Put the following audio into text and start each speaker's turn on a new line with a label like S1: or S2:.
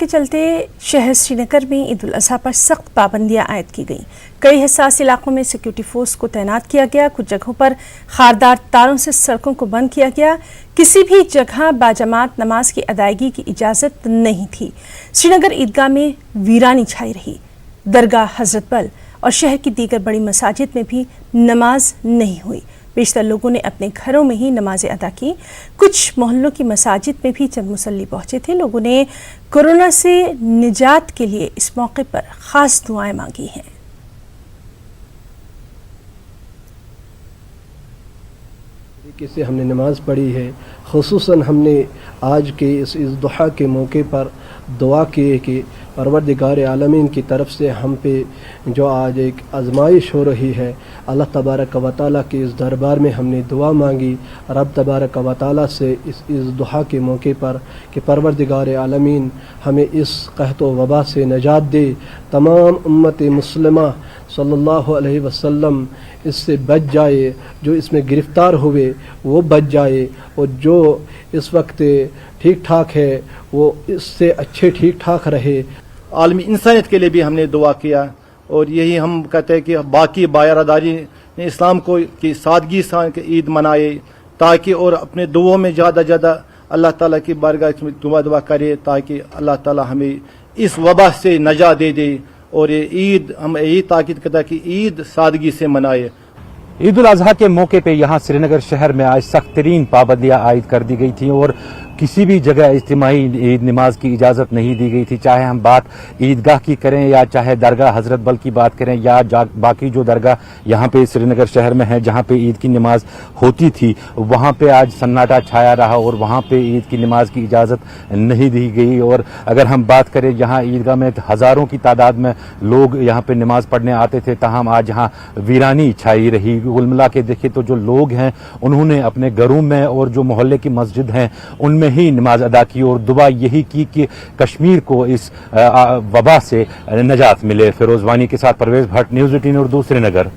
S1: के चलते शहर श्रीनगर में ईद उल अजहा पर सख्त पाबंदियां आयद की गईं। कई हसास इलाकों में सिक्योरिटी फोर्स को तैनात किया गया। कुछ जगहों पर खारदार तारों से सड़कों को बंद किया गया। किसी भी जगह बाजमात नमाज की अदायगी की इजाज़त नहीं थी। श्रीनगर ईदगाह में वीरानी छाई रही। दरगाह हजरत बल और शहर की दीगर बड़ी मसाजिद में भी नमाज नहीं हुई। बेशतर लोगों ने अपने घरों में ही नमाजें अदा की। कुछ मोहल्लों की मसाजिद में भी चंद मुसल्ली पहुंचे थे। लोगों ने कोरोना से निजात के लिए इस मौके पर खास दुआएं मांगी हैं।
S2: तरीके से हमने नमाज पढ़ी है। खुसूसन हमने आज के इस दुहा के मौके पर दुआ की है कि परवरदिगार आलमीन की तरफ से हम पे जो आज एक आजमाइश हो रही है, अल्लाह तबारक व तआला के इस दरबार में हमने दुआ मांगी रब तबारक व तआला से इस दुआ के मौके पर कि परवरदिगार आलमीन हमें इस कहत व वबा से निजात दे। तमाम उम्मत मुस्लिमा सल्लल्लाहु अलैहि वसल्लम इससे बच जाए, जो इसमें गिरफ़्तार हुए वो बच जाए, और जो इस वक्त ठीक ठाक है वो इससे अच्छे ठीक ठाक रहे।
S3: आलमी इंसानियत के लिए भी हमने दुआ किया, और यही हम कहते हैं कि बाकी बायरादारी ने इस्लाम को की सादगी से ईद मनाए, ताकि और अपने दुआओं में ज़्यादा ज़्यादा अल्लाह ताला की बारगाह में दुआ करे, ताकि अल्लाह ताला हमें इस वबा से नजात दे दे। और ये ईद हम यही ताकीद करता है कि ईद सादगी से मनाए।
S4: ईद उल अजहा के मौके पे यहाँ श्रीनगर शहर में आज सख्त तरीन पाबंदियां आयद कर दी गई थी और किसी भी जगह इज्तिमाई ईद नमाज की इजाज़त नहीं दी गई थी। चाहे हम बात ईदगाह की करें या चाहे दरगाह हजरत बल की बात करें या बाकी जो दरगाह यहाँ पे श्रीनगर शहर में है जहाँ पे ईद की नमाज होती थी, वहाँ पे आज सन्नाटा छाया रहा और वहाँ पे ईद की नमाज की इजाज़त नहीं दी गई। और अगर हम बात करें यहाँ ईदगाह में हज़ारों की तादाद में लोग यहाँ पे नमाज पढ़ने आते थे, ताहम आज यहाँ वीरानी छाई रही। कुल मिला के देखिए तो जो लोग हैं उन्होंने अपने घरों में और जो मोहल्ले की मस्जिद हैं उनमें ही नमाज अदा की और दुआ यही की कि कश्मीर को इस वबा से निजात मिले। फिरोज वानी के साथ परवेज भट्ट, न्यूज़ 18 उर्दू, श्रीनगर।